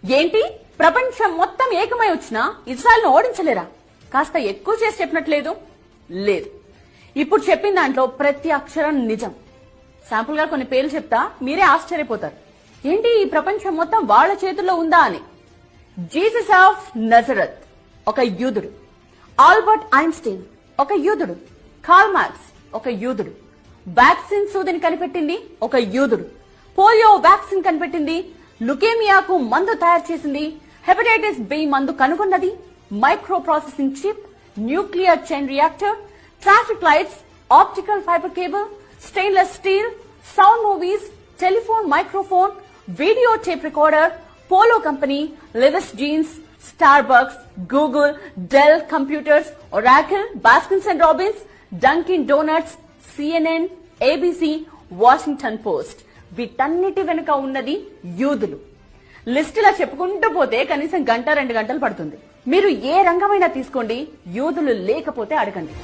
ఏంటి ప్రపంచం మొత్తం ఏకమై వచ్చినా ఇజ్రాయెల్ ను ఓడించలేరా? కాస్త ఎక్కువ చేసి చెప్పినట్లేదు. లేదు, ఇప్పుడు చెప్పిన దాంట్లో ప్రతి అక్షరం నిజం. శాంపుల్ గా కొన్ని పేర్లు చెప్తా, మీరే ఆశ్చర్యపోతారు. ఏంటి ఈ ప్రపంచం మొత్తం వాళ్ల చేతుల్లో ఉందా అని. జీసస్ ఆఫ్ నజరత్ ఒక యూదుడు, ఆల్బర్ట్ ఐన్స్టీన్ ఒక యూదుడు, కార్ల్ మార్క్స్ ఒక యూదుడు, వ్యాక్సిన్ సూదిని కనిపెట్టింది ఒక యూదుడు, పోలియో వ్యాక్సిన్ కనిపెట్టింది, లుకేమియాకు మందు తయారు చేసింది, హెపటైటిస్ బి మందు కనుగొన్నది, micro processing chip, nuclear chain reactor, traffic lights, optical fibre cable, stainless steel, sound movies, telephone microphone, video tape recorder, polo company, Levi's jeans, Starbucks, Google, Dell computers, Oracle, Baskins and Robbins, Dunkin Donuts, CNN, ABC, Washington Post. వీటన్నిటి వెనుక ఉన్నది యూదులు. లిస్టులా చెప్పుకుంటూ పోతే కనీసం గంట 2 గంటలు పడుతుంది. మీరు ఏ రంగమైనా తీసుకోండి, యూదులు లేకపోతే అడగండి.